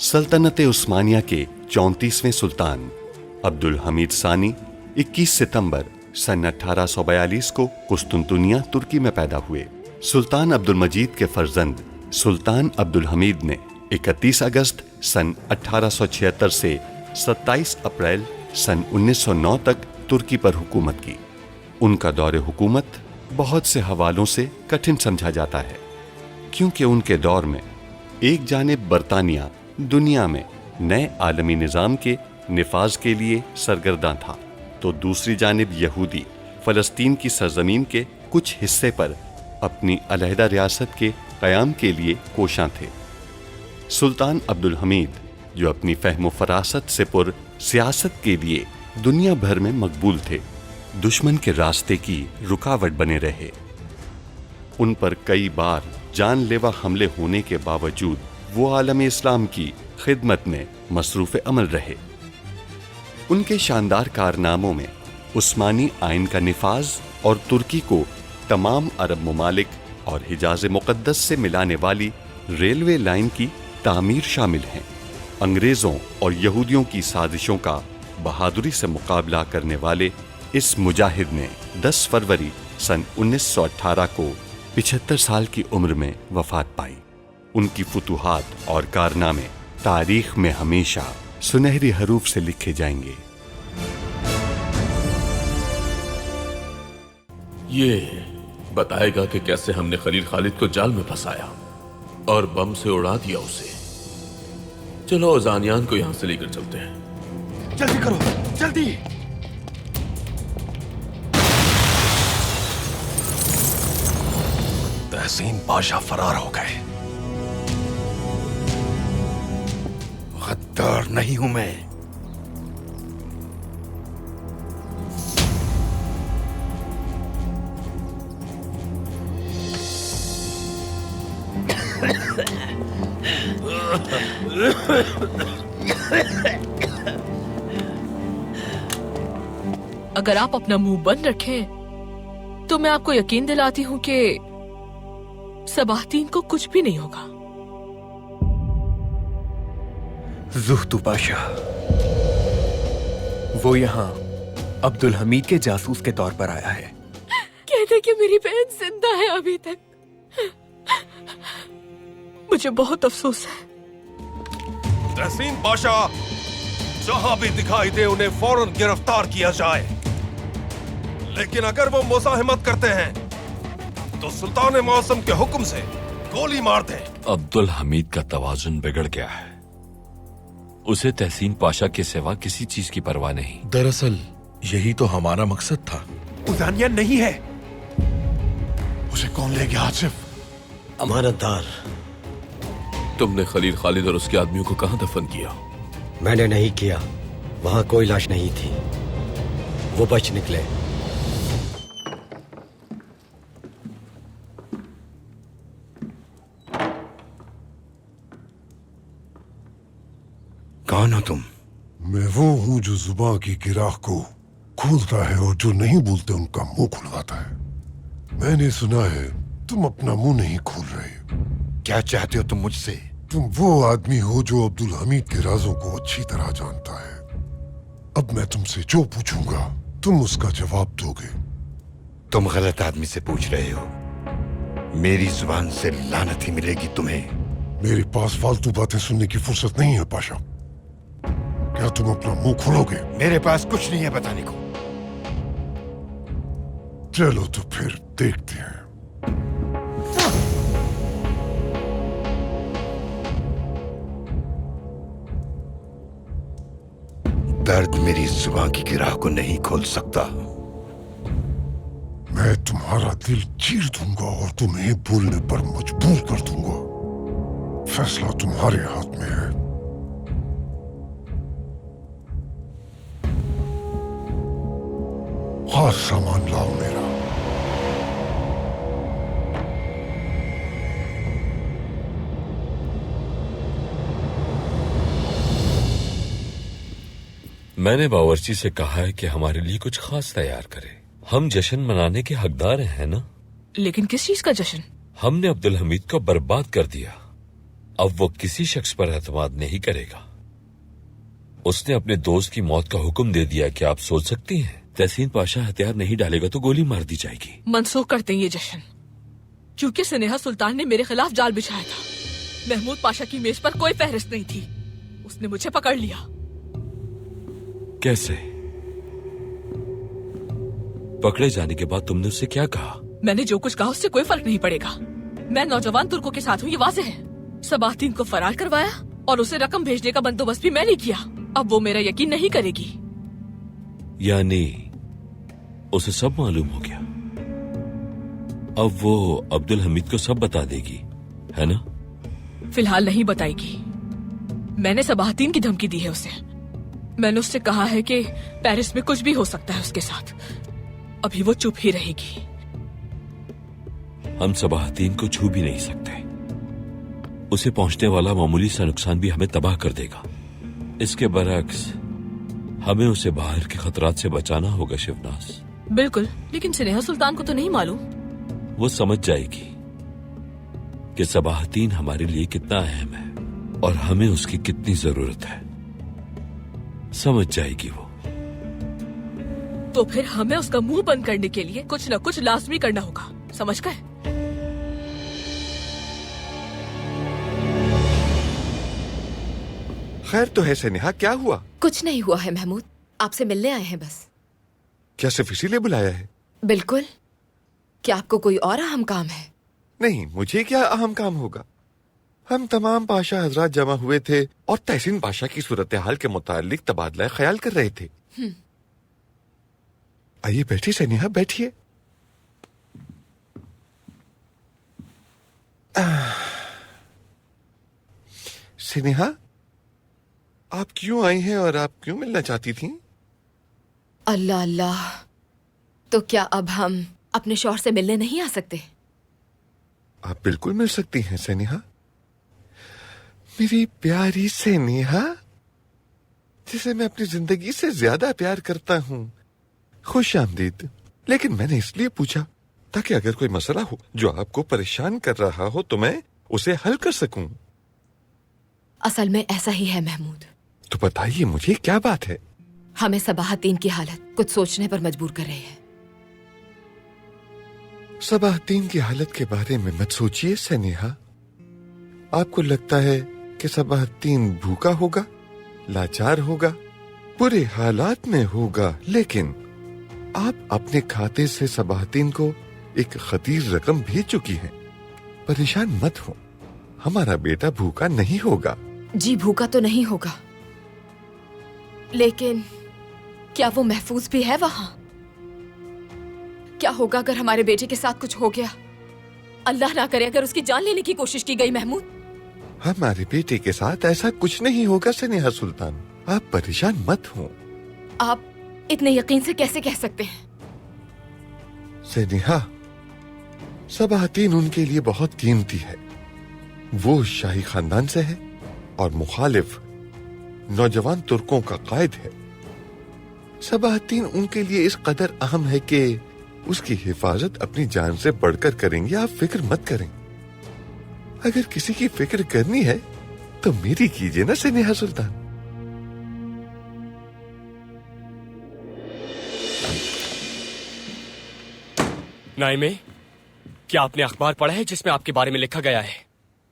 सल्तनत उस्मानिया के 34वें सुल्तान अब्दुल हमीद सानी 21 सितंबर सन 1842 को कुस्तुनतुनिया तुर्की में पैदा हुए। सुल्तान अब्दुल मजीद के फर्जंद सुल्तान अब्दुल हमीद ने 31 अगस्त सन 1876 से 27 अप्रैल सन 1909 तक तुर्की पर हुकूमत की। उनका दौरे हुकूमत बहुत से हवालों से कठिन समझा जाता है, क्योंकि उनके दौर में एक जानिब बरतानिया दुनिया में नए आलमी निज़ाम के निफाज के लिए सरगर्दा था, तो दूसरी जानिब यहूदी फ़लस्तीन की सरजमीन के कुछ हिस्से पर अपनी अलहदा रियासत के क़याम के लिए कोशां थे। सुल्तान अब्दुल हमीद, जो अपनी फ़हम फ़रासत से पुर सियासत के लिए दुनिया भर में मकबूल थे, दुश्मन के रास्ते की रुकावट बने रहे। उन पर कई बार जानलेवा हमले होने के बावजूद वो आलम इस्लाम की खिदमत में मसरूफ़ अमल रहे। उनके शानदार कारनामों में उस्मानी आइन का निफाज और तुर्की को तमाम अरब ममालिक और हिजाज मुक़द्दस से मिलाने वाली रेलवे लाइन की तामीर शामिल हैं। अंग्रेज़ों और यहूदियों की साजिशों का बहादुरी से मुकाबला करने वाले इस मुजाहिद ने 10 फरवरी सन 1918 को 75 साल की उम्र में वफात पाई। उनकी फुतूहात और कारनामे तारीख में हमेशा सुनहरी हरूफ से लिखे जाएंगे। ये बताएगा कि कैसे हमने खलील खालिद को जाल में फंसाया और बम से उड़ा दिया उसे। चलो जानियान को यहां से लेकर चलते हैं। जल्दी करो, जल्दी। तहसीन पाशा फरार हो गए। गद्दार नहीं हूं मैं। अगर आप अपना मुंह बंद रखें तो मैं आपको यकीन दिलाती हूं कि सबाहतीन को कुछ भी नहीं होगा। जुह्तु पाशा, वो यहाँ अब्दुल हमीद के जासूस के तौर पर आया है। कहते कि मेरी बहन जिंदा है अभी तक। मुझे बहुत अफसोस है। तहसीन पाशा, जहां भी दिखाई दे उन्हें फौरन गिरफ्तार किया जाए, लेकिन अगर वो मुज़ाहिमत करते हैं तो सुल्तान मौसम के हुक्म से गोली मार दें। अब्दुल हमीद का तवाजुन बिगड़ गया है। उसे तहसीन पाशा के सिवा किसी चीज की परवाह नहीं। दरअसल यही तो हमारा मकसद था। उदानिया नहीं है। उसे कौन ले गया आसिफ? अमानतदार। तुमने खलील खालिद और उसके आदमियों को कहां दफन किया? मैंने नहीं किया, वहां कोई लाश नहीं थी, वो बच निकले। कौन हो तुम? मैं वो हूँ जो जुबान की गिराह को खोलता है और जो नहीं बोलते उनका मुंह खुलवाता है। मैंने सुना है तुम अपना मुंह नहीं खोल रहे। क्या चाहते हो तुम मुझसे? तुम वो आदमी हो जो अब्दुल हमीद के राजों को अच्छी तरह जानता है। अब मैं तुमसे जो पूछूंगा तुम उसका जवाब दोगे। तुम गलत आदमी से पूछ रहे हो। मेरी जुबान से लानत ही मिलेगी तुम्हें। मेरे पास फालतू बातें सुनने की फुर्सत नहीं है पाशा। क्या तुम अपना मुंह खोलोगे? मेरे पास कुछ नहीं है बताने को। चलो तो फिर देखते हैं। दर्द मेरी जुबान की गिराह को नहीं खोल सकता। मैं तुम्हारा दिल चीर दूंगा और तुम्हें बोलने पर मजबूर कर दूंगा। फैसला तुम्हारे हाथ में है। खास सामान लाओ मेरा। मैंने बावर्ची से कहा है कि हमारे लिए कुछ खास तैयार करे। हम जश्न मनाने के हकदार हैं ना? लेकिन किस चीज का जश्न? हमने अब्दुल हमीद को बर्बाद कर दिया, अब वो किसी शख्स पर एतमाद नहीं करेगा। उसने अपने दोस्त की मौत का हुक्म दे दिया। क्या आप सोच सकती हैं? तहसीन पाशा हथियार नहीं डालेगा तो गोली मार दी जाएगी। मनसूख करते हैं ये जश्न, क्योंकि स्नेहा सुल्तान ने मेरे खिलाफ जाल बिछाया था। महमूद पाशा की मेज पर कोई फहरिस्त नहीं थी, उसने मुझे पकड़ लिया। कैसे? पकड़े जाने के बाद तुमने उससे क्या कहा? मैंने जो कुछ कहा उससे कोई फर्क नहीं पड़ेगा। मैं नौजवान तुर्कों के साथ हूँ, ये वाज़ेह है। सबाहतीन को फरार करवाया और उसे रकम भेजने का बंदोबस्त भी मैंने किया। अब वो मेरा यकीन नहीं करेगी। यानी उसे सब मालूम हो गया। अब वो अब्दुल हमीद को सब बता देगी, है ना? फिलहाल नहीं बताएगी। मैंने सबाहतीन की धमकी दी है उसे। मैंने उससे कहा है कि पेरिस में कुछ भी हो सकता है उसके साथ। अभी वो चुप ही रहेगी। हम सबाहतीन को छू भी नहीं सकते। उसे पहुंचने वाला मामूली सा नुकसान भी हमें तबाह कर देगा। इसके बरक्स हमें उसे बाहर के खतरात से बचाना होगा शिवनाज। बिल्कुल, लेकिन स्नेहा सुल्तान को तो नहीं मालूम। वो समझ जाएगी कि सबाहतीन हमारे लिए कितना अहम है और हमें उसकी कितनी जरूरत है। समझ जाएगी वो। तो फिर हमें उसका मुंह बंद करने के लिए कुछ न कुछ लाजमी करना होगा, समझ गए? खैर तो है स्नेहा, क्या हुआ? कुछ नहीं हुआ है महमूद, आपसे मिलने आए हैं बस। क्या सिर्फ इसीलिए बुलाया है? बिल्कुल। क्या आपको कोई और अहम काम है? नहीं, मुझे क्या अहम काम होगा। हम तमाम पाशा हजरात जमा हुए थे और तहसीन पाशा की सूरत हाल के मुतालिक तबादला ख्याल कर रहे थे। आइए बैठिए स्नेहा, बैठिए। स्नेहा, आप क्यों आई हैं और आप क्यों मिलना चाहती थीं? अल्लाह अल्लाह, तो क्या अब हम अपने शौहर से मिलने नहीं आ सकते? आप बिल्कुल मिल सकती हैं स्नेहा, मेरी प्यारी स्नेहा, जिसे मैं अपनी जिंदगी से ज्यादा प्यार करता हूँ। खुश आमदीद। लेकिन मैंने इसलिए पूछा ताकि अगर कोई मसला हो जो आपको परेशान कर रहा हो तो मैं उसे हल कर सकूं। असल में ऐसा ही है महमूद। तो बताइए मुझे, क्या बात है? हमें सबाहतीन की हालत कुछ सोचने पर मजबूर कर रही है। सबाहतीन की हालत के बारे में मत सोचिए स्नेहा। आपको लगता है कि सबाहतीन भूखा होगा, लाचार होगा, बुरे हालात में होगा, लेकिन आप अपने खाते से सबाहतीन को एक खतीर रकम भेज चुकी हैं। परेशान मत हो, हमारा बेटा भूखा नहीं होगा। जी भूखा तो नहीं होगा, लेकिन क्या वो महफूज भी है वहां? क्या होगा अगर हमारे बेटे के साथ कुछ हो गया? अल्लाह ना करे अगर उसकी जान लेने की कोशिश की गई महमूद। हमारे बेटे के साथ ऐसा कुछ नहीं होगा स्नेहा सुल्तान, आप परेशान मत हो। आप इतने यकीन से कैसे कह सकते हैं? स्नेहा, सबाहतीन उनके लिए बहुत कीमती है। वो शाही खानदान से है और मुखालिफ नौजवान तुर्कों का कायद है। सबाहतीन उनके लिए इस कदर अहम है कि उसकी हिफाजत अपनी जान से बढ़कर करेंगे। आप फिक्र मत करें। अगर किसी की फिक्र करनी है तो मेरी कीजिए ना स्नेहा सुल्तान। नाइमे, क्या आपने अखबार पढ़ा है जिसमें आपके बारे में लिखा गया है?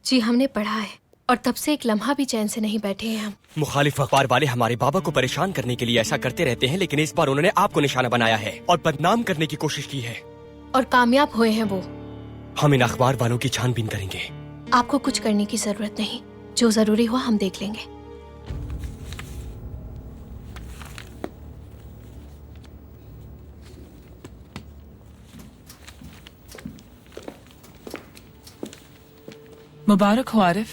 जी हमने पढ़ा है, और तब से एक लम्हा भी चैन से नहीं बैठे हैं हम। मुखालिफ अखबार वाले हमारे बाबा को परेशान करने के लिए ऐसा करते रहते हैं, लेकिन इस बार उन्होंने आपको निशाना बनाया है और बदनाम करने की कोशिश की है। और कामयाब हुए हैं वो। हम इन अखबार वालों की छानबीन करेंगे। आपको कुछ करने की जरूरत नहीं, जो जरूरी हो हम देख लेंगे। मुबारक हो आरिफ,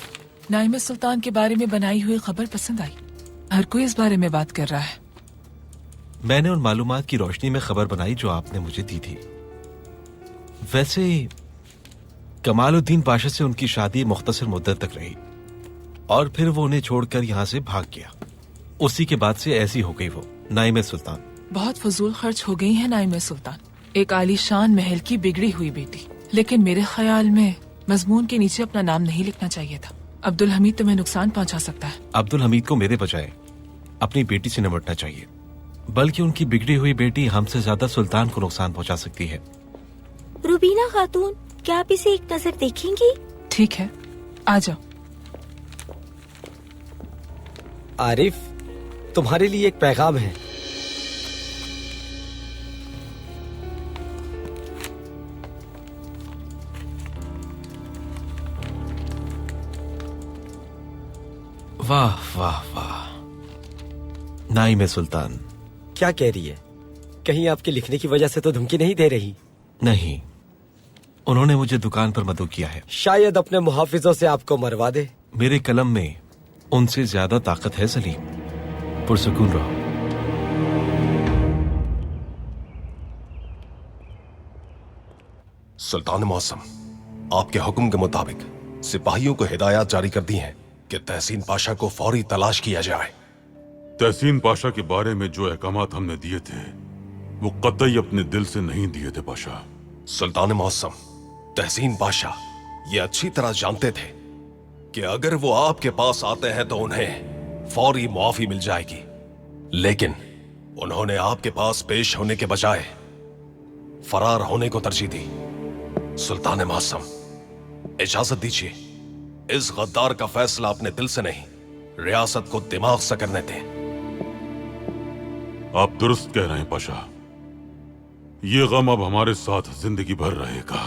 नाइमा सुल्तान के बारे में बनाई हुई खबर पसंद आई। हर कोई इस बारे में बात कर रहा है। मैंने उन मालूमात की रोशनी में खबर बनाई जो आपने मुझे दी थी। वैसे कमालुद्दीन पाशा से उनकी शादी मुख्तसर मुद्दत तक रही और फिर वो उन्हें छोड़कर यहाँ से भाग गया। उसी के बाद से ऐसी हो गई वो नाइमा सुल्तान। बहुत फजूल खर्च हो गई है नाइमा सुल्तान, एक आलीशान महल की बिगड़ी हुई बेटी। लेकिन मेरे ख्याल में मजमून के नीचे अपना नाम नहीं लिखना चाहिए था। अब्दुल हमीद तुम्हें नुकसान पहुंचा सकता है। अब्दुल हमीद को मेरे बजाय अपनी बेटी से निपटना चाहिए, बल्कि उनकी बिगड़ी हुई बेटी हमसे ज्यादा सुल्तान को नुकसान पहुंचा सकती है। रुबीना खातून, क्या आप इसे एक नजर देखेंगी? ठीक है, आ जाओ। आरिफ, तुम्हारे लिए एक पैगाम है। वाह वाह वाह, नाइम सुल्तान। क्या कह रही है? कहीं आपके लिखने की वजह से तो धमकी नहीं दे रही? नहीं, उन्होंने मुझे दुकान पर मदऊ किया है। शायद अपने मुहाफिजों से आपको मरवा दे। मेरे कलम में उनसे ज्यादा ताकत है सलीम। पुरसुकून रहो। सुल्तान मौसम, आपके हुक्म के मुताबिक सिपाहियों को हिदायत जारी कर दी है कि तहसीन पाशा को फौरी तलाश किया जाए। तहसीन पाशा के बारे में जो अहकामात हमने दिए थे वो कतई अपने दिल से नहीं दिए थे पाशा। सुल्तान मौसम, तहसीन पाशा ये अच्छी तरह जानते थे कि अगर वो आपके पास आते हैं तो उन्हें फौरी मुआफी मिल जाएगी, लेकिन उन्होंने आपके पास पेश होने के बजाय फरार होने को तरजीह दी। सुल्तान मौसम, इजाजत दीजिए, इस गद्दार का फैसला अपने दिल से नहीं, रियासत को दिमाग से करने दें। आप दुरुस्त कह रहे हैं पाशा, ये गम अब हमारे साथ जिंदगी भर रहेगा।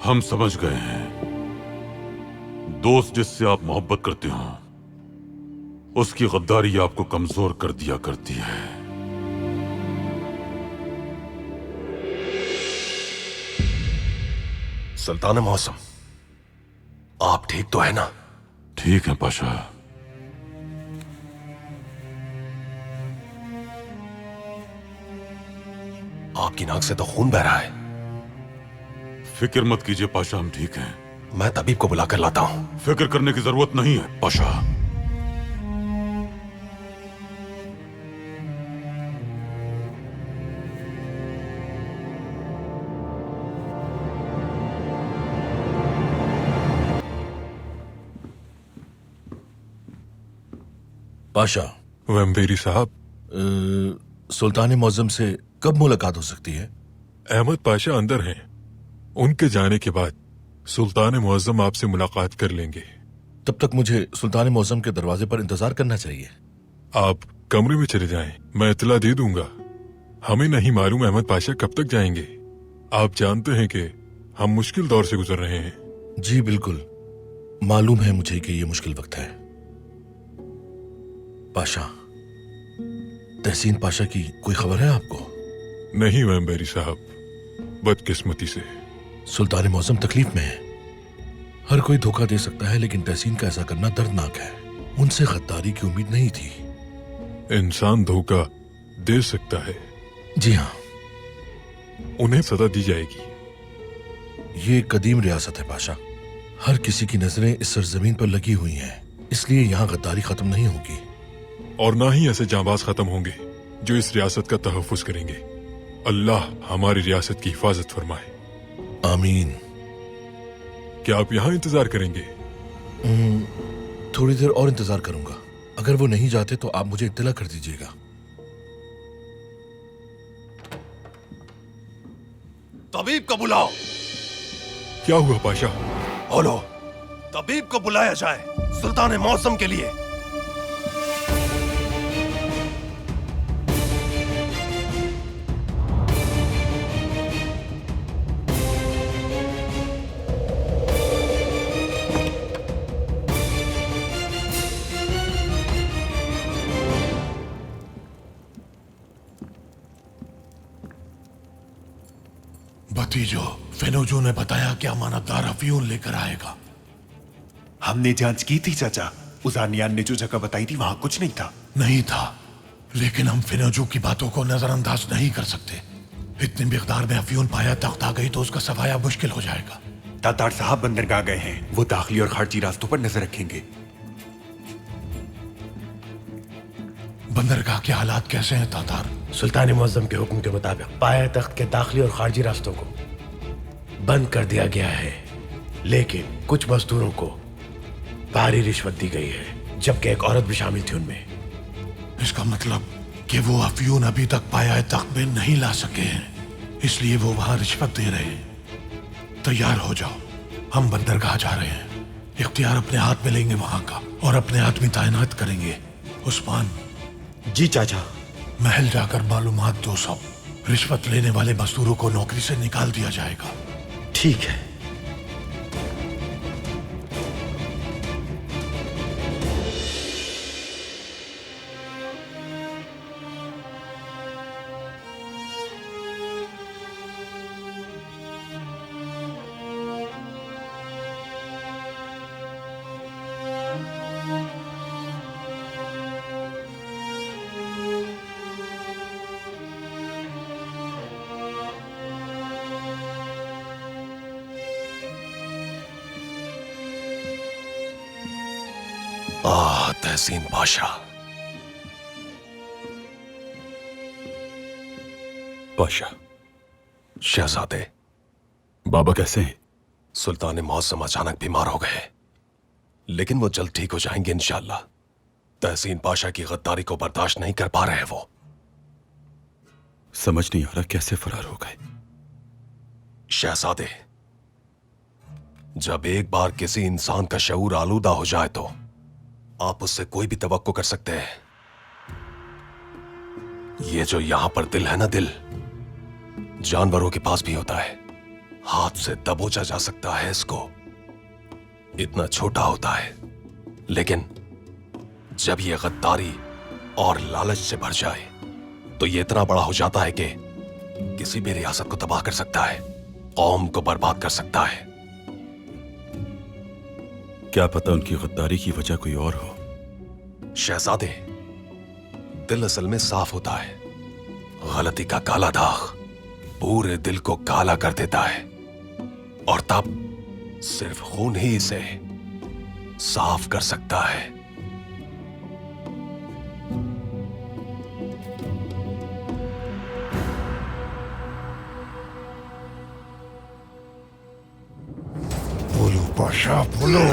हम समझ गए हैं, दोस्त जिससे आप मोहब्बत करते हो उसकी गद्दारी आपको कमजोर कर दिया करती है। सुल्तान मौसम, आप ठीक तो है ना? ठीक है पाशा। आपकी नाक से तो खून बह रहा है। फिक्र मत कीजिए पाशा, हम ठीक हैं। मैं तबीब को बुला कर लाता हूं। फिक्र करने की जरूरत नहीं है पाशा। पाशा। वम्बेरी साहब, सुल्तान मौजम से कब मुलाकात हो सकती है? अहमद पाशा अंदर हैं। उनके जाने के बाद सुल्तान मुअज्जम आपसे मुलाकात कर लेंगे। तब तक मुझे सुल्तान मौजम के दरवाजे पर इंतजार करना चाहिए। आप कमरे में चले जाएं, मैं इतला दे दूंगा। हमें नहीं मालूम अहमद पाशा कब तक जाएंगे। आप जानते हैं कि हम मुश्किल दौर से गुजर रहे हैं। जी बिल्कुल, मालूम है मुझे कि ये मुश्किल वक्त है। पाशा, तहसीन पाशा की कोई खबर है आपको? नहीं वम्बेरी साहब, बदकिस्मती से। सुल्तान मौसम तकलीफ में है। हर कोई धोखा दे सकता है, लेकिन तहसीन का ऐसा करना दर्दनाक है। उनसे गद्दारी की उम्मीद नहीं थी। इंसान धोखा दे सकता है। जी हाँ, उन्हें सजा दी जाएगी। ये कदीम रियासत है पाशा। हर किसी की नजरें इस सरजमीन पर लगी हुई हैं, इसलिए यहाँ गद्दारी खत्म नहीं होगी। और ना ही ऐसे जांबाज खत्म होंगे जो इस रियासत का तहफ्फुज करेंगे। अल्लाह हमारी रियासत की हिफाजत फरमाए। आमीन। क्या आप यहाँ इंतजार करेंगे? थोड़ी देर और इंतजार करूंगा। अगर वो नहीं जाते तो आप मुझे इत्तला कर दीजिएगा। तबीब को बुलाओ। क्या हुआ पाशा? बोलो, तबीब को बुलाया जाए सुल्तान मौसम के लिए। भतीजो, फेनोजो ने बताया कि अमानतदार अफीम लेकर आएगा। हमने जांच की थी चाचा। उजानियान ने जो जगह बताई थी वहां कुछ नहीं था। नहीं था, लेकिन हम फेनोजो की बातों को नजरअंदाज नहीं कर सकते। इतनी मिकदार में अफीम पाया तख्त आ गई तो उसका सफाया मुश्किल हो जाएगा। तातार साहब बंदरगाह गए हैं, वो दाखिली और खारजी रास्तों पर नजर रखेंगे। बंदरगाह के हालात कैसे हैं तातार? सुल्तान मुअज्जम के हुक्म के मुताबिक पाया तख्त के दाखिली और खारजी रास्तों को बंद कर दिया गया है, लेकिन कुछ मजदूरों को भारी रिश्वत दी गई है, जबकि एक औरत भी शामिल थी उनमें। इसका मतलब कि वो अफयून अभी तक पाया तख्त में नहीं ला सके हैं, इसलिए वो वहां रिश्वत दे रहे हैं। तैयार हो जाओ, हम बंदरगाह जा रहे हैं। इख्तियार अपने हाथ में लेंगे वहां का और अपने आदमी तैनात करेंगे। उस्मान। जी चाचा। महल जाकर मालूमात दो सब। रिश्वत लेने वाले मजदूरों को नौकरी से निकाल दिया जाएगा। ठीक है। तहसीन पाशा। पाशा। शहजादे। बाबा कैसे हैं? सुल्तान मौसम अचानक बीमार हो गए, लेकिन वो जल्द ठीक हो जाएंगे इंशाअल्लाह। तहसीन पाशा की गद्दारी को बर्दाश्त नहीं कर पा रहे हैं वो। समझ नहीं आ रहा कैसे फरार हो गए। शहजादे, जब एक बार किसी इंसान का शऊर आलूदा हो जाए तो आप उससे कोई भी तवक्को कर सकते हैं। ये जो यहां पर दिल है ना, दिल जानवरों के पास भी होता है। हाथ से दबोचा जा सकता है इसको, इतना छोटा होता है, लेकिन जब ये गद्दारी और लालच से भर जाए तो ये इतना बड़ा हो जाता है कि किसी भी रियासत को तबाह कर सकता है, कौम को बर्बाद कर सकता है। क्या पता उनकी गद्दारी की वजह कोई और हो। शहजादे, दिल असल में साफ होता है, गलती का काला दाग पूरे दिल को काला कर देता है, और तब सिर्फ खून ही इसे साफ कर सकता है। बोलो पाशा, बोलो।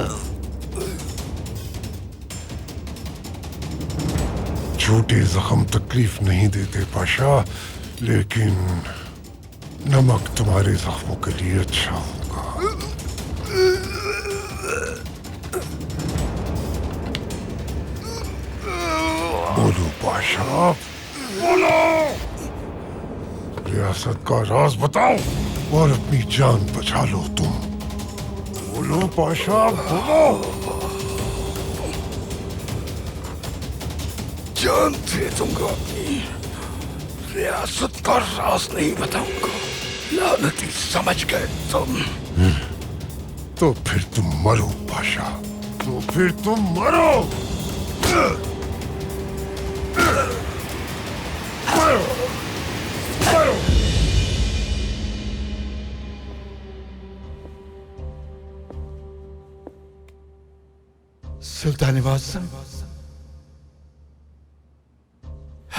छोटे जख्म तकलीफ नहीं देते पाशा, लेकिन नमक तुम्हारे जख्मों के लिए अच्छा होगा। बोलो पाशा, बोलो। रियासत का राज बताओ और अपनी जान बचा लो तुम। बोलो पाशा, बोलो। जान दे दूंगा, अपनी रियासत का राज नहीं बताऊंगा। लानती, समझ गए तुम? तो फिर तुम मरो पाशा, तो फिर तुम मरो। मरो, मरो। सुल्तान मौसम,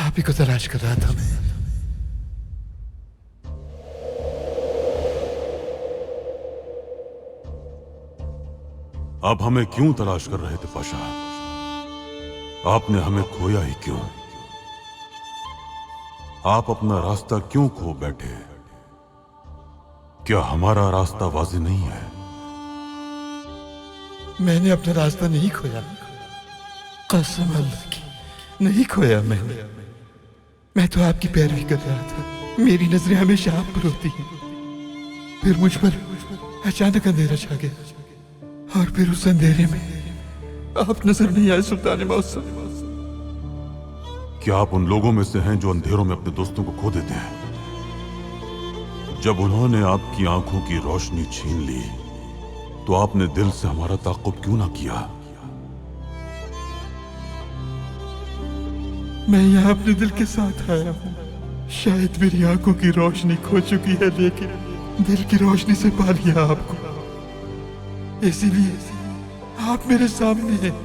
आप ही को तलाश कर रहा था मैं। आप हमें क्यों तलाश कर रहे थे पाशा? आपने हमें खोया ही क्यों? आप अपना रास्ता क्यों खो बैठे? क्या हमारा रास्ता वाज़ेह नहीं है? मैंने अपना रास्ता नहीं खोया, कसम अल्लाह की, नहीं खोया मैंने। मैं तो आपकी पैरवी कर रहा था। मेरी नजरें हमेशा आप पर होती हैं। फिर मुझ पर अचानक अंधेरा छा गया, और फिर उस अंधेरे में आप नजर नहीं आए सुल्तान मौसम। क्या आप उन लोगों में से हैं जो अंधेरों में अपने दोस्तों को खो देते हैं? जब उन्होंने आपकी आंखों की रोशनी छीन ली तो आपने दिल से हमारा ताक़ुब क्यों ना किया? मैं यहाँ अपने दिल के साथ आया हूँ। शायद मेरी आंखों की रोशनी खो चुकी है, लेकिन दिल की रोशनी से पा लिया आपको, इसीलिए आप मेरे सामने हैं।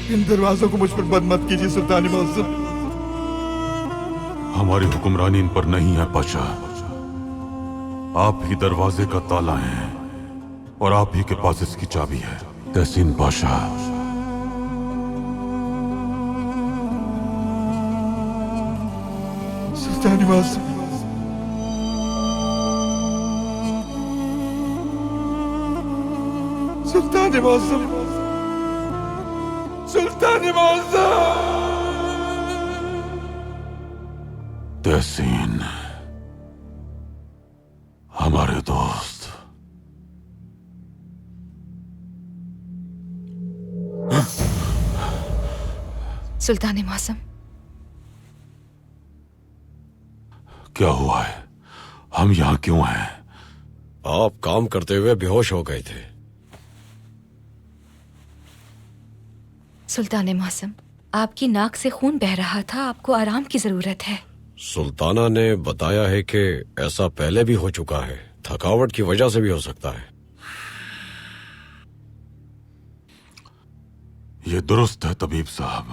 इन दरवाजों को मुझ पर बंद मत कीजिए सुल्तान मौसम। हमारी हुक्मरानी इन पर नहीं है पाशा। आप ही दरवाजे का ताला हैं और आप ही के पास इसकी चाबी है। तहसीन पाशा, सुल्तान माज़म, सुल्तान माज़म, सुल्तान माज़म। तहसीन, हमारे दोस्त। सुल्तान मौसम, क्या हुआ है? हम यहाँ क्यों हैं? आप काम करते हुए बेहोश हो गए थे। सुल्तान मौसम, आपकी नाक से खून बह रहा था, आपको आराम की जरूरत है। सुल्ताना ने बताया है कि ऐसा पहले भी हो चुका है, थकावट की वजह से भी हो सकता है। ये दुरुस्त है तबीब साहब,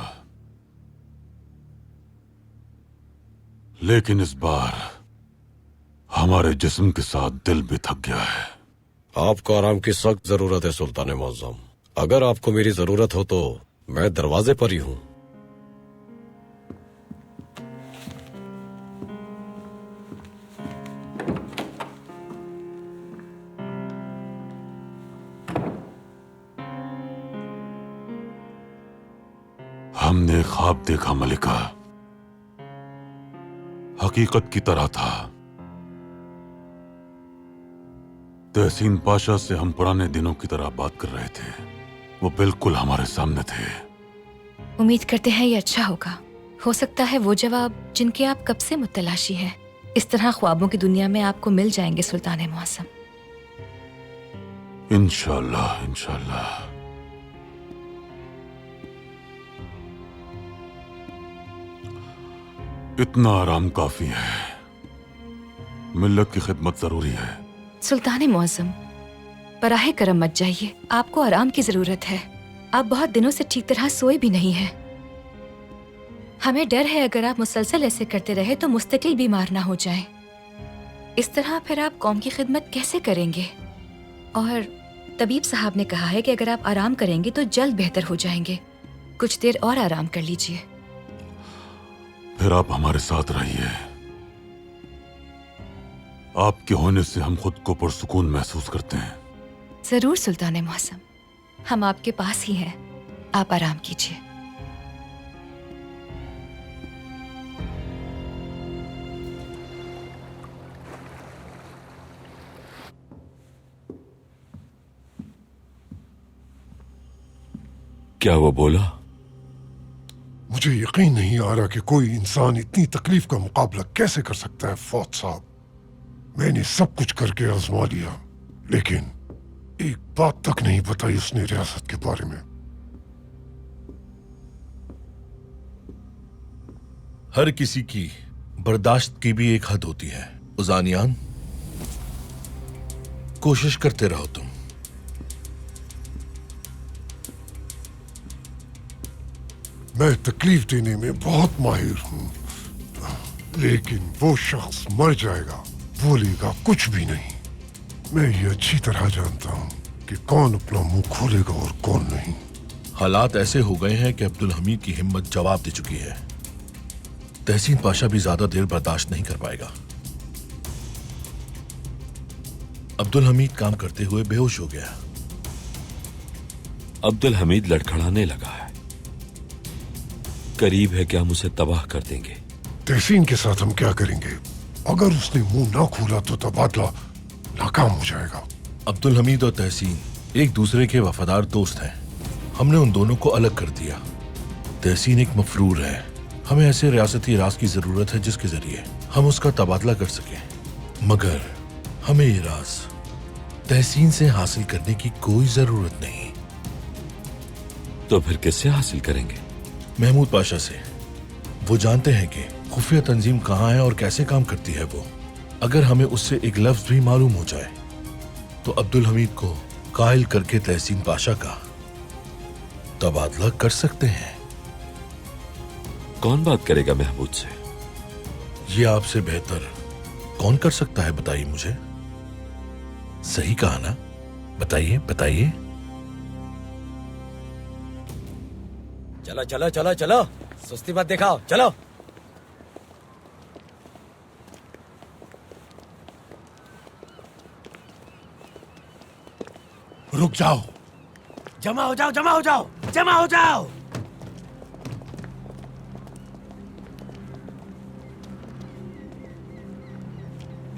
लेकिन इस बार हमारे जिस्म के साथ दिल भी थक गया है। आपको आराम की सख्त जरूरत है सुल्तान मुअज्जम। अगर आपको मेरी जरूरत हो तो मैं दरवाजे पर ही हूं। हमने ख्वाब देखा मलिका, हकीकत की तरह था। तहसीन पाशा से हम पुराने दिनों की तरह बात कर रहे थे, वो बिल्कुल हमारे सामने थे। उम्मीद करते हैं ये अच्छा होगा। हो सकता है वो जवाब जिनके आप कब से मुतलाशी हैं, इस तरह ख्वाबों की दुनिया में आपको मिल जाएंगे सुल्तान मौसम। इंशाअल्लाह, इंशाअल्लाह। इतना आराम काफी है, मिल्लत की खिदमत जरूरी है। सुल्तान मौसम, बराहे करम मत जाइए, आपको आराम की जरूरत है। आप बहुत दिनों से ठीक तरह सोए भी नहीं हैं। हमें डर है अगर आप मुसलसल ऐसे करते रहे तो मुस्तकिल बीमार ना हो जाएं। इस तरह फिर आप कौम की खिदमत कैसे करेंगे? और तबीब साहब ने कहा है कि अगर आप आराम करेंगे तो जल्द बेहतर हो जाएंगे। कुछ देर और आराम कर लीजिए। फिर आप हमारे साथ रहिए। आपके होने से हम खुद को पुरसुकून महसूस करते हैं। जरूर सुल्तान मौसम, हम आपके पास ही हैं। आप आराम कीजिए। क्या वो बोला? मुझे यकीन नहीं आ रहा कि कोई इंसान इतनी तकलीफ का मुकाबला कैसे कर सकता है फौज साहब। मैंने सब कुछ करके आजमा लिया, लेकिन एक बात तक नहीं बताई उसने रियासत के बारे में। हर किसी की बर्दाश्त की भी एक हद होती है। उजानियान, कोशिश करते रहो तुम। मैं तकलीफ देने में बहुत माहिर हूं, लेकिन वो शख्स मर जाएगा, बोलेगा कुछ भी नहीं। मैं ये अच्छी तरह जानता हूं कि कौन अपना मुंह खोलेगा और कौन नहीं। हालात ऐसे हो गए हैं कि अब्दुल हमीद की हिम्मत जवाब दे चुकी है। तहसीन पाशा भी ज्यादा देर बर्दाश्त नहीं कर पाएगा। अब्दुल हमीद काम करते हुए बेहोश हो गया। अब्दुल हमीद लड़खड़ाने लगा है। करीब है कि हम उसे तबाह कर देंगे। तहसीन के साथ हम क्या करेंगे? अगर उसने मुंह ना खोला तो तबादला नाकाम हो जाएगा। अब्दुल हमीद और तहसीन एक दूसरे के वफादार दोस्त हैं। हमने उन दोनों को अलग कर दिया। तहसीन एक मफरूर है। हमें ऐसे रियासती राज की जरूरत है जिसके जरिए हम उसका तबादला कर सकें, मगर हमें ये राज तहसीन से हासिल करने की कोई जरूरत नहीं। तो फिर किससे हासिल करेंगे? महमूद पाशा से। वो जानते हैं कि खुफिया तंजीम कहाँ है और कैसे काम करती है वो। अगर हमें उससे एक लफ्ज भी मालूम हो जाए तो अब्दुल हमीद को कायल करके तहसीन पाशा का तबादला कर सकते हैं। कौन बात करेगा महमूद से? ये आपसे बेहतर कौन कर सकता है, बताइए मुझे। सही कहा ना? बताइए बताइए। चलो चलो चलो चलो, सुस्ती मत दिखाओ, चलो। रुक जाओ। जमा हो जाओ, जमा हो जाओ, जमा हो जाओ।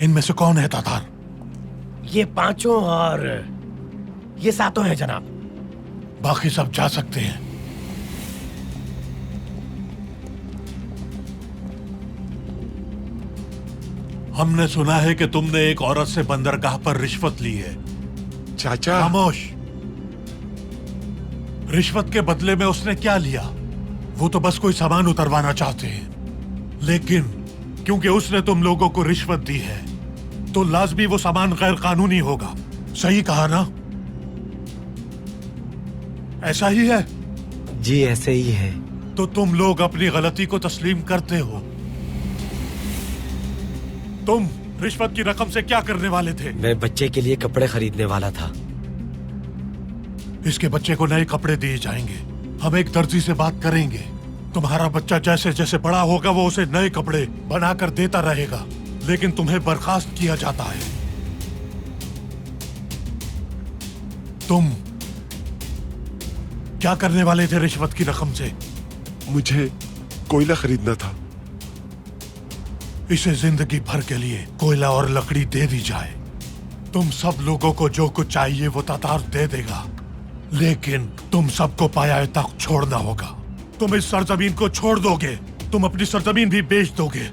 इनमें से कौन है तातार? ये पांचों और ये सातों हैं जनाब। बाकी सब जा सकते हैं। हमने सुना है कि तुमने एक औरत से बंदरगाह पर रिश्वत ली है। चाचा। खामोश। रिश्वत के बदले में उसने क्या लिया? वो तो बस कोई सामान उतरवाना चाहते हैं, लेकिन क्योंकि उसने तुम लोगों को रिश्वत दी है तो लाजमी वो सामान गैर कानूनी होगा। सही कहा ना? ऐसा ही है? जी ऐसे ही है। तो तुम लोग अपनी गलती को तस्लीम करते हो। तुम रिश्वत की रकम से क्या करने वाले थे? मैं बच्चे के लिए कपड़े खरीदने वाला था। इसके बच्चे को नए कपड़े दिए जाएंगे। हम एक दर्जी से बात करेंगे। तुम्हारा बच्चा जैसे जैसे बड़ा होगा वो उसे नए कपड़े बनाकर देता रहेगा, लेकिन तुम्हें बर्खास्त किया जाता है। तुम क्या करने वाले थे रिश्वत की रकम से? मुझे कोयला खरीदना था। इसे जिंदगी भर के लिए कोयला और लकड़ी दे दी जाए। तुम सब लोगों को जो कुछ चाहिए वो तातार दे देगा, लेकिन तुम सबको पाया तक छोड़ना होगा। तुम इस सरजमीन को छोड़ दोगे, तुम अपनी सरजमीन भी बेच दोगे,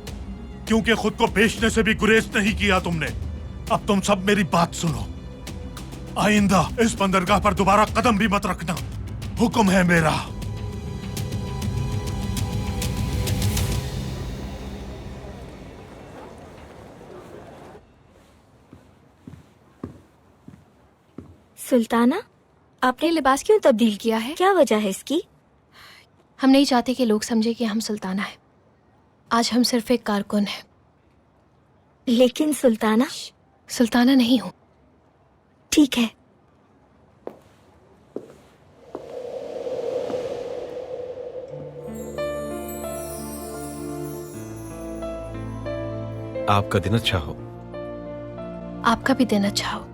क्योंकि खुद को बेचने से भी गुरेज नहीं किया तुमने। अब तुम सब मेरी बात सुनो। आइंदा इस बंदरगाह पर दोबारा कदम भी मत रखना। हुक्म है मेरा। सुल्ताना, आपने लिबास क्यों तब्दील किया है? क्या वजह है इसकी? हम नहीं चाहते कि लोग समझे कि हम सुल्ताना हैं। आज हम सिर्फ एक कारकुन हैं। लेकिन सुल्ताना। सुल्ताना नहीं हूं। ठीक है। आपका दिन अच्छा हो। आपका भी दिन अच्छा हो।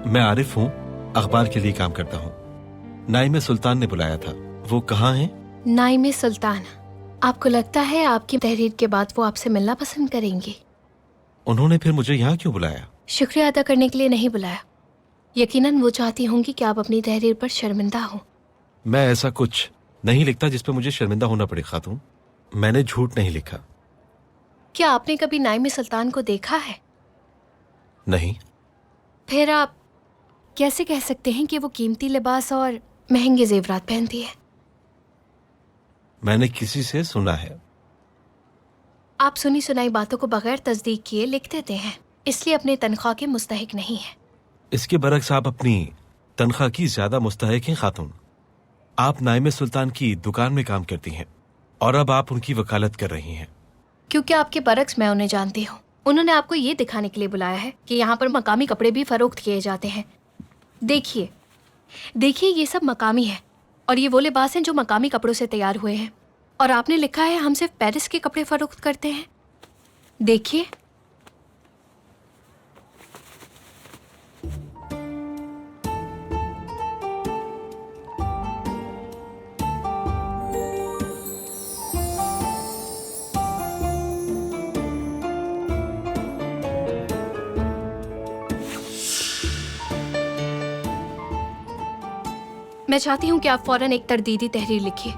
मैं आरिफ हूँ, अखबार के लिए काम करता हूँ। नाइम सुल्तान ने बुलाया था। वो कहाँ हैं? नाइम सुल्तान। आपको लगता है आपकी तहरीर के बाद वो आपसे मिलना पसंद करेंगी? उन्होंने फिर मुझे यहाँ क्यों बुलाया? शुक्रिया अदा करने के लिए नहीं बुलाया। यकीनन वो चाहती होंगी कि आप अपनी तहरीर पर शर्मिंदा हो। मैं ऐसा कुछ नहीं लिखता जिस पर मुझे शर्मिंदा होना पड़े खातून। मैंने झूठ नहीं लिखा। क्या आपने कभी नाइम सुल्तान को देखा है? नहीं। फिर आप कैसे कह सकते हैं कि वो कीमती लिबास और महंगे जेवरात पहनती है? मैंने किसी से सुना है। आप सुनी सुनाई बातों को बगैर तस्दीक किए लिख देते हैं, इसलिए अपने तनख्वाह के मुस्तहिक नहीं है। इसके बरक्स आप अपनी तनख्वाह की ज्यादा मुस्तहिक हैं खातून। आप नाइम सुल्तान की दुकान में काम करती हैं और अब आप उनकी वकालत कर रही हैं। क्योंकि आपके बरक्स मैं उन्हें जानती हूँ। उन्होंने आपको ये दिखाने के लिए बुलाया है कि यहाँ पर मकामी कपड़े भी फरोख्त किए जाते हैं। देखिए देखिए, ये सब मकामी है और ये वो लिबास हैं जो मकामी कपड़ों से तैयार हुए हैं, और आपने लिखा है हम सिर्फ पेरिस के कपड़े फरोख्त करते हैं। देखिए, मैं चाहती हूँ कि आप फौरन एक तरदीदी तहरीर लिखिए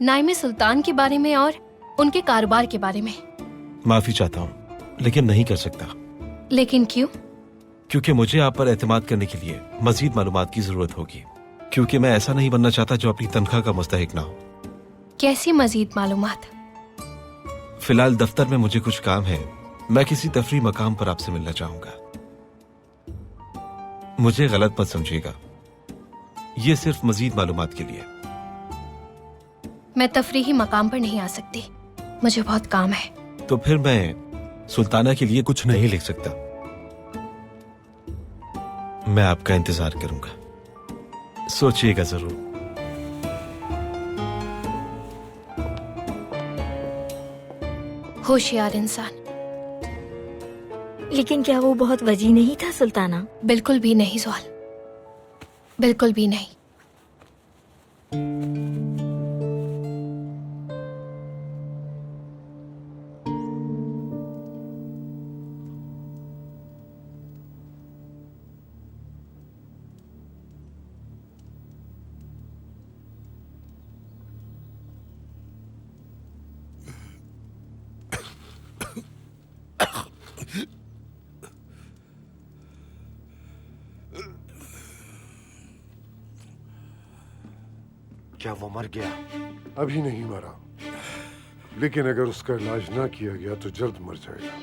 नाइम सुल्तान के बारे में और उनके कारोबार के बारे में। माफी चाहता हूँ, लेकिन नहीं कर सकता। लेकिन क्यों? क्योंकि मुझे आप पर एतमाद करने के लिए मजीद मालूमात की जरूरत होगी। क्योंकि मैं ऐसा नहीं बनना चाहता जो अपनी तनख्वाह का मुस्तहिक ना हो। कैसी मजीद मालूमात? फिलहाल दफ्तर में मुझे कुछ काम है। मैं किसी तफरी मकाम पर आपसे मिलना चाहूंगा। मुझे गलत मत समझिएगा, ये सिर्फ मजीद मालूमात के लिए। मैं तफरीही मकाम पर नहीं आ सकती, मुझे बहुत काम है। तो फिर मैं सुल्ताना के लिए कुछ नहीं लिख सकता। मैं आपका इंतजार करूंगा, सोचिएगा जरूर। होशियार इंसान। लेकिन क्या वो बहुत वजी नहीं था सुल्ताना? बिल्कुल भी नहीं ज़वाल, बिल्कुल भी नहीं। क्या वो मर गया? अभी नहीं मरा, लेकिन अगर उसका इलाज ना किया गया तो जल्द मर जाएगा।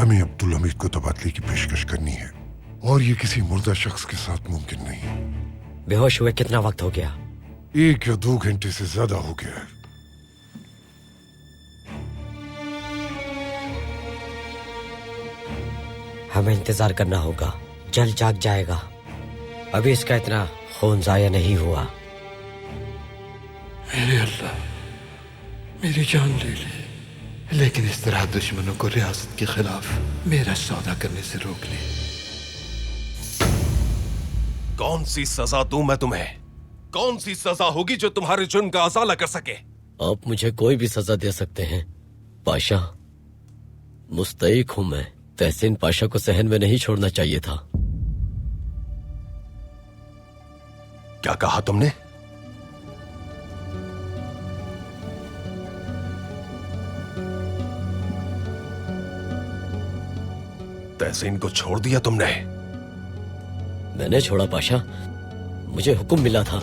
हमें अब्दुल हमीद को तबादले की पेशकश करनी है और ये किसी मुर्दा शख्स के साथ मुमकिन नहीं। बेहोश हुए कितना वक्त हो गया? 1 या 2 घंटे से ज्यादा हो गया है। हमें इंतजार करना होगा, जल्द जाग जाएगा। अभी इसका इतना खून जाया नहीं हुआ। मेरे अल्लाह, मेरी जान ले ले, लेकिन इस तरह दुश्मनों को रियासत के खिलाफ मेरा सौदा करने से रोक ले। कौन सी सजा दूं मैं तुम्हें? कौन सी सजा होगी जो तुम्हारे जुर्म का अजाला कर सके? आप मुझे कोई भी सजा दे सकते हैं पाशा। मुस्तैक हूं मैं। तहसीन पाशा को सहन में नहीं छोड़ना चाहिए था। क्या कहा तुमने? तहसीन को छोड़ दिया तुमने? मैंने छोड़ा पाशा, मुझे हुक्म मिला था।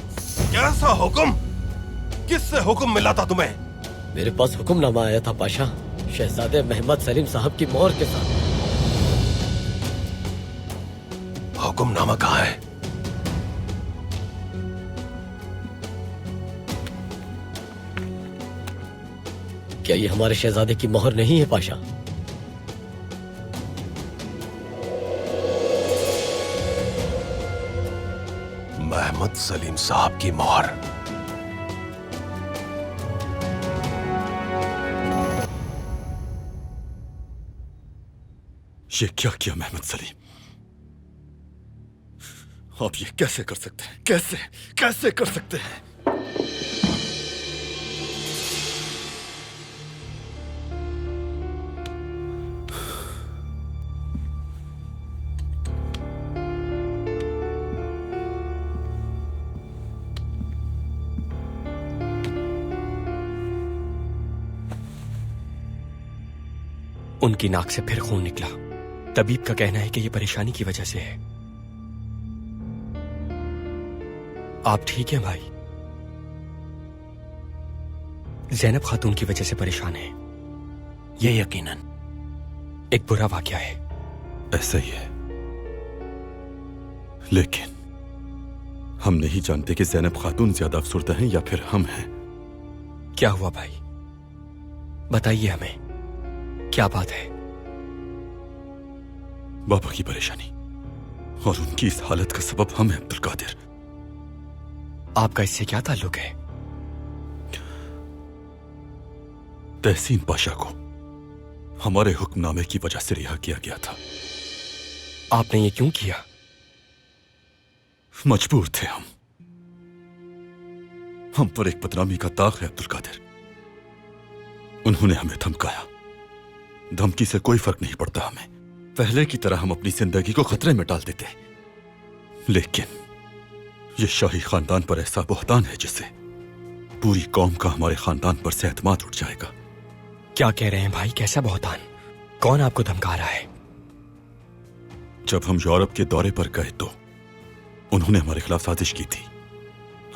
कैसा हुक्म? किससे हुक्म मिला था तुम्हें? मेरे पास हुक्मनामा आया था पाशा, शहजादे मोहम्मद सलीम साहब की मोहर के साथ। हुक्मनामा कहाँ है? क्या ये हमारे शहजादे की मोहर नहीं है पाशा? मोहम्मद सलीम साहब की मोहर। ये क्या किया मोहम्मद सलीम? आप ये कैसे कर सकते हैं? कैसे कैसे कर सकते हैं? उनकी नाक से फिर खून निकला। तबीब का कहना है कि यह परेशानी की वजह से है। आप ठीक हैं भाई? ज़ैनब खातून की वजह से परेशान है। यह यकीनन एक बुरा वाकया है। ऐसा ही है, लेकिन हम नहीं जानते कि ज़ैनब खातून ज्यादा अफसुर्दा हैं या फिर हम हैं। क्या हुआ भाई, बताइए हमें, क्या बात है? बाबा की परेशानी और उनकी इस हालत का सबब हम हैं अब्दुल कादिर। आपका इससे क्या ताल्लुक है? तहसीन पाशा को हमारे हुक्मनामे की वजह से रिहा किया गया था। आपने ये क्यों किया? मजबूर थे हम पर एक बदनामी का दाग है अब्दुल कादिर। उन्होंने हमें धमकाया। धमकी से कोई फर्क नहीं पड़ता हमें, पहले की तरह हम अपनी जिंदगी को खतरे में डाल देते। लेकिन यह शाही खानदान पर ऐसा बुहतान है जिससे पूरी कौम का हमारे खानदान पर से एतमाद उठ जाएगा। क्या कह रहे हैं भाई? कैसा बुहतान? कौन आपको धमका रहा है? जब हम यूरोप के दौरे पर गए तो उन्होंने हमारे खिलाफ साजिश की थी।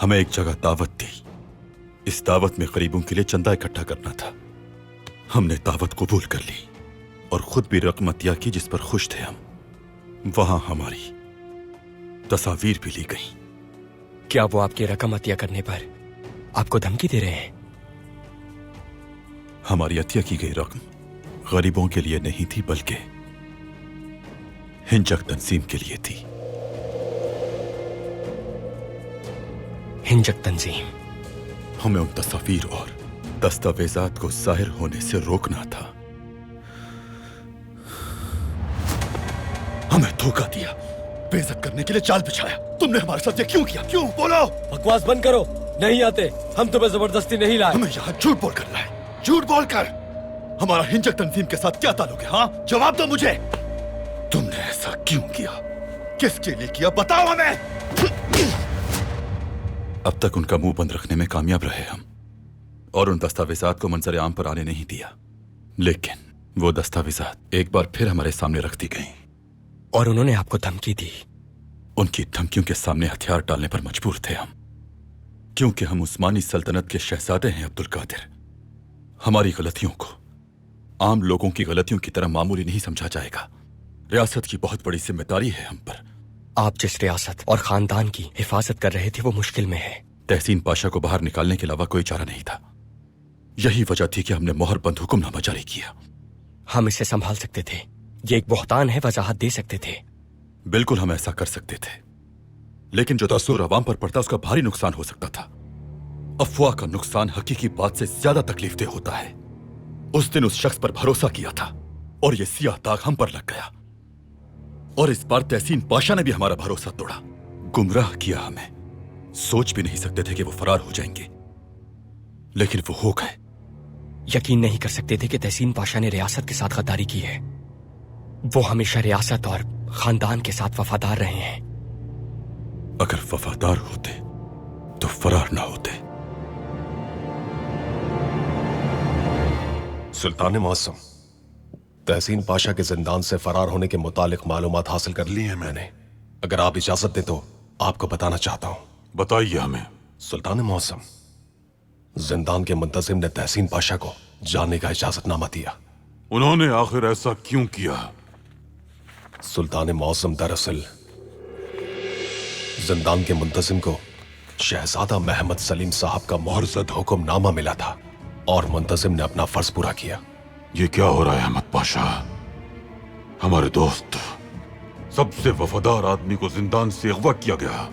हमें एक जगह दावत दी। इस दावत में गरीबों के लिए चंदा इकट्ठा करना था। हमने दावत कबूल कर ली और खुद भी रकम अतिया की जिस पर खुश थे हम। वहां हमारी तस्वीर भी ली गई। क्या वो आपकी रकम अतिया करने पर आपको धमकी दे रहे हैं? हमारी अतिया की गई रकम गरीबों के लिए नहीं थी, बल्कि हिंजक तंजीम के लिए थी। हिंजक तंजीम? हमें उन तस्वीर और दस्तावेजात को जाहिर होने से रोकना था। हमें धोखा दिया, बेइज्जत करने के लिए जाल बिछाया। तुमने हमारे साथ ये क्यों किया? क्यों? बोलो। बकवास बंद करो। नहीं आते, हम तुम्हें जबरदस्ती नहीं लाए। हमें यहाँ झूठ बोल कर लाए। झूठ बोलकर। हमारा हिंजक तंजीम के साथ क्या ताल्लुक है? हाँ, जवाब दो मुझे। तुमने ऐसा क्यों किया? किसके लिए किया? बताओ हमें। अब तक उनका मुंह बंद रखने में कामयाब रहे हम, और उन दस्तावेजात को मंजर आम पर आने नहीं दिया। लेकिन वो दस्तावेजात एक बार फिर हमारे सामने रख दी गईं। और उन्होंने आपको धमकी दी? उनकी धमकियों के सामने हथियार डालने पर मजबूर थे हम, क्योंकि हम उस्मानी सल्तनत के शहजादे हैं अब्दुल कादिर। हमारी गलतियों को आम लोगों की गलतियों की तरह मामूली नहीं समझा जाएगा। रियासत की बहुत बड़ी जिम्मेदारी है हम पर। आप जिस रियासत और खानदान की हिफाजत कर रहे थे वो मुश्किल में है। तहसीन पाशा को बाहर निकालने के अलावा कोई चारा नहीं था। यही वजह थी कि हमने मोहरबंद हुक्मनामा जारी किया। हम इसे संभाल सकते थे। ये एक बहतान है, वजाहत दे सकते थे। बिल्कुल हम ऐसा कर सकते थे, लेकिन जो दस्तूर अवाम पर पड़ता उसका भारी नुकसान हो सकता था। अफवाह का नुकसान हकीकी बात से ज्यादा तकलीफदेह होता है। उस दिन उस शख्स पर भरोसा किया था और ये सियाह दाग हम पर लग गया। और इस बार तहसीन पाशा ने भी हमारा भरोसा तोड़ा, गुमराह किया हमें। सोच भी नहीं सकते थे कि वो फरार हो जाएंगे, लेकिन वो हो गए। यकीन नहीं कर सकते थे कि तहसीन पाशा ने रियासत के साथ गद्दारी की है। वो हमेशा रियासत और खानदान के साथ वफादार रहे हैं। अगर वफादार होते तो फरार ना होते। सुल्तान मौसम, तहसीन पाशा के जिंदान से फरार होने के मुतालिक मालूमात हासिल कर ली है मैंने। अगर आप इजाजत दें तो आपको बताना चाहता हूं। बताइए हमें। सुल्तान मौसम, जिंदान के मुंतजिम ने तहसीन पाशा को जाने का इजाजतनामा दिया। उन्होंने आखिर ऐसा क्यों किया? सुल्तान मौसम, दरअसल जिंदान के मुंतजिम को शहजादा महमद सलीम साहब का मुहर्रज़द हुक्मनामा मिला था और मुंतजिम ने अपना फर्ज पूरा किया। ये क्या हो रहा है अहमद पाशा? हमारे दोस्त, सबसे वफादार आदमी को जिंदान से अगवा किया गया,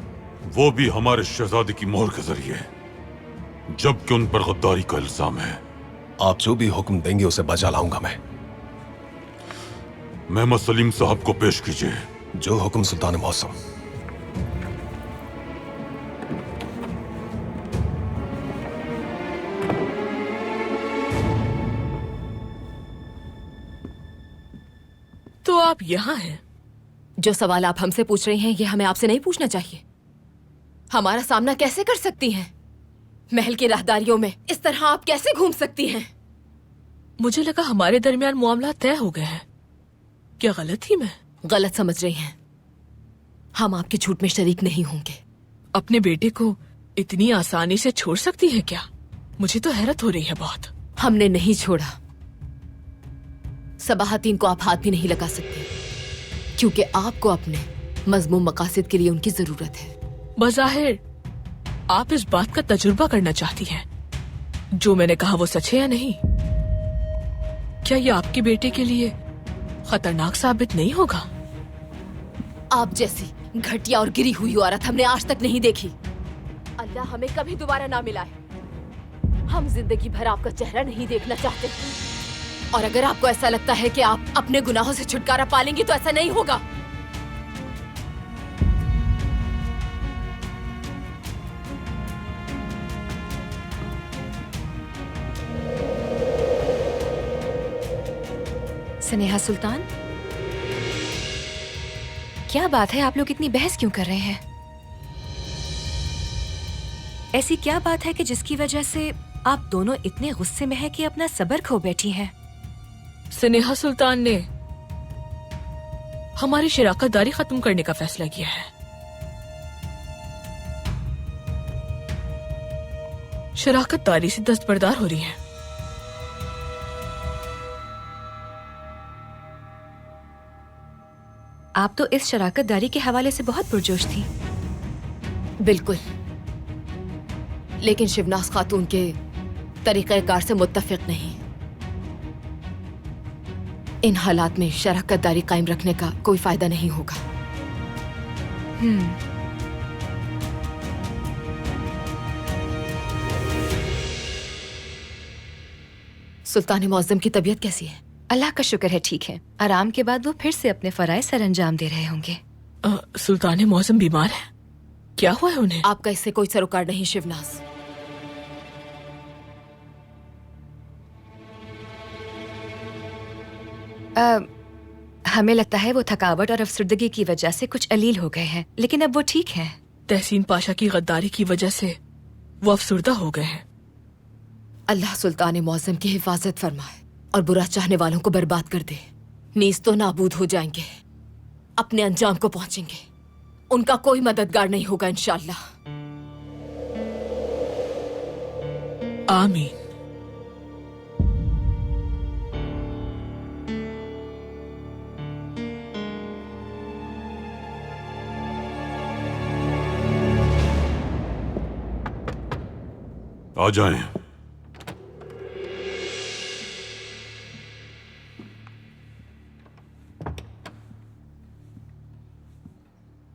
वो भी हमारे शहजादे की मोहर के जरिए, जबकि उन पर गद्दारी का इल्जाम है। आप जो भी हुक्म देंगे उसे बजा लाऊंगा मैं। महमद सलीम साहब को पेश कीजिए। जो हुक्म सुल्तान मौसम। तो आप यहाँ हैं? जो सवाल आप हमसे पूछ रही हैं ये हमें आपसे नहीं पूछना चाहिए। हमारा सामना कैसे कर सकती हैं? महल की राहदारियों में इस तरह आप कैसे घूम सकती हैं? मुझे लगा हमारे दरमियान मामला तय हो गया है। क्या गलत थी मैं? गलत समझ रही हैं। हम आपके झूठ में शरीक नहीं होंगे। अपने बेटे को इतनी आसानी से छोड़ सकती है क्या? मुझे तो हैरत हो रही है बहुत। हमने नहीं छोड़ा। सबाहतीन को आप हाथ भी नहीं लगा सकते, क्योंकि आपको अपने मजमूम मकासद के लिए उनकी जरूरत है। बज़ाहिर आप इस बात का तजुर्बा करना चाहती हैं, जो मैंने कहा वो सच है या नहीं? क्या ये आपके बेटे के लिए खतरनाक साबित नहीं होगा? आप जैसी घटिया और गिरी हुई औरत हमने आज तक नहीं देखी। अल्लाह हमें कभी दोबारा ना मिलाए। हम जिंदगी भर आपका चेहरा नहीं देखना चाहते। और अगर आपको ऐसा लगता है कि आप अपने गुनाहों से छुटकारा पालेंगी तो ऐसा नहीं होगा। स्नेहा सुल्तान, क्या बात है? आप लोग इतनी बहस क्यों कर रहे हैं? ऐसी क्या बात है कि जिसकी वजह से आप दोनों इतने गुस्से में हैं कि अपना सब्र खो बैठी हैं? स्नेहा सुल्तान ने हमारी शराकतदारी खत्म करने का फैसला किया है। शराकतदारी से दस्तबरदार हो रही है। आप तो इस शराकतदारी के हवाले से बहुत पुरजोश थी। बिल्कुल, लेकिन शिवनाज खातून के तरीक़ेकार से मुत्तफिक नहीं। इन हालात में शराकतदारी कायम रखने का कोई फायदा नहीं होगा। सुल्तान मुअज्जम की तबीयत कैसी है? अल्लाह का शुक्र है ठीक है। आराम के बाद वो फिर से अपने फराइज सरअंजाम दे रहे होंगे। सुल्तान मुअज्जम बीमार है? क्या हुआ है उन्हें? आपका इससे कोई सरोकार नहीं शिवनाज। हमें लगता है वो थकावट और अफसरदगी की वजह से कुछ अलील हो गए हैं, लेकिन अब वो ठीक हैं। तहसीन पाशा की गद्दारी की वजह से वो अफसुर्दा हो गए हैं। अल्लाह सुल्तान मुअज्जम की हिफाजत फरमाए और बुरा चाहने वालों को बर्बाद कर दे। नीज तो नाबूद हो जाएंगे, अपने अंजाम को पहुंचेंगे। उनका कोई मददगार नहीं होगा इंशाअल्लाह। आमीन। आ जाएं।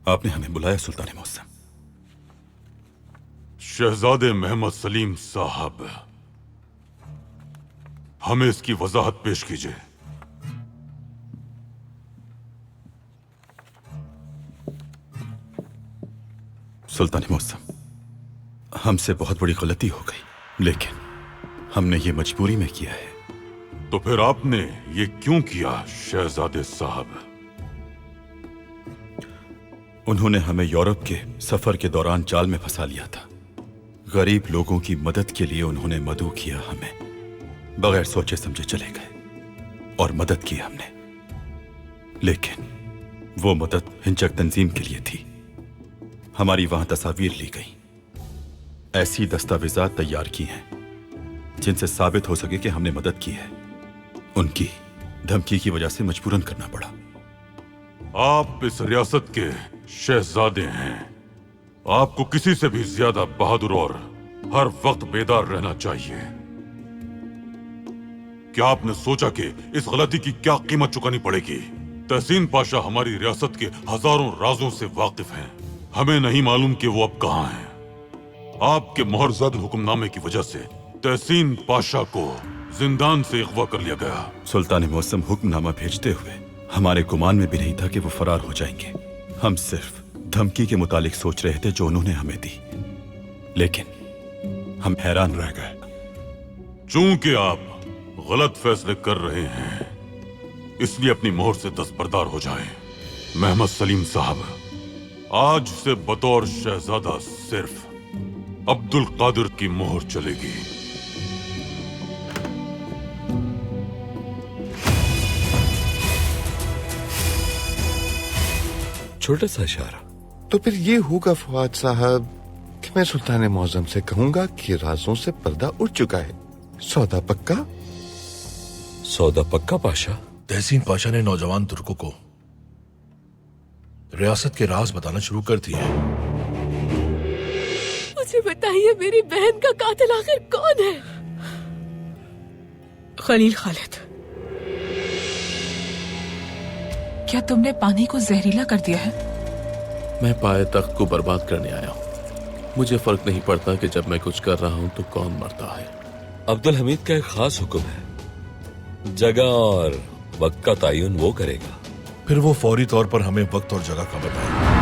आपने हमें बुलाया सुल्तान मुअज्जम। शहजादे मोहम्मद सलीम साहब, हमें इसकी वजाहत पेश कीजिए। सुल्तान मुअज्जम, हमसे बहुत बड़ी गलती हो गई, लेकिन हमने ये मजबूरी में किया है। तो फिर आपने ये क्यों किया शहजादे साहब? उन्होंने हमें यूरोप के सफर के दौरान जाल में फंसा लिया था। गरीब लोगों की मदद के लिए उन्होंने मदऊ किया। हमें बगैर सोचे समझे चले गए और मदद की हमने, लेकिन वो मदद हिंचक तंजीम के लिए थी। हमारी वहां तस्वीर ली गई, ऐसी दस्तावेजात तैयार की हैं जिनसे साबित हो सके कि हमने मदद की है। उनकी धमकी की वजह से मजबूरन करना पड़ा। आप इस रियासत के शहजादे हैं। आपको किसी से भी ज्यादा बहादुर और हर वक्त बेदार रहना चाहिए। क्या आपने सोचा कि इस गलती की क्या कीमत चुकानी पड़ेगी? तहसीन पाशा हमारी रियासत के हजारों राजों से वाकिफ हैं। हमें नहीं मालूम कि वो अब कहां हैं। आपके मोहरज़द हुक्मनामे की वजह से तहसीन पाशा को जिंदान से अगवा कर लिया गया। सुल्तान मुअज्जम हुक्मनामा भेजते हुए हमारे गुमान में भी नहीं था कि वो फरार हो जाएंगे। हम सिर्फ धमकी के मुतालिक सोच रहे थे जो उन्होंने हमें दी, लेकिन हम हैरान रह गए। चूंकि आप गलत फैसले कर रहे हैं, इसलिए अपनी मोहर से दस्तबरदार हो जाएं। मोहम्मद सलीम साहब, आज से बतौर शहजादा सिर्फ अब्दुल कादिर की मोहर चलेगी। छोटा सा इशारा। तो फिर ये होगा फवाद साहब कि मैं सुल्तान मुअज्जम से कहूंगा कि राजों से पर्दा उठ चुका है। सौदा पक्का? सौदा पक्का पाशा। तहसीन पाशा ने नौजवान तुर्कों को रियासत के राज बताना शुरू कर दिए। मुझे बताइए, मेरी बहन का कातिल आखिर कौन है? खलील खालिद। क्या तुमने पानी को जहरीला कर दिया है? मैं पाए तख्त को बर्बाद करने आया हूँ। मुझे फर्क नहीं पड़ता कि जब मैं कुछ कर रहा हूँ तो कौन मरता है। अब्दुल हमीद का एक खास हुक्म है, जगह और वक्त का तयन वो करेगा। फिर वो फौरी तौर पर हमें वक्त और जगह का बताए।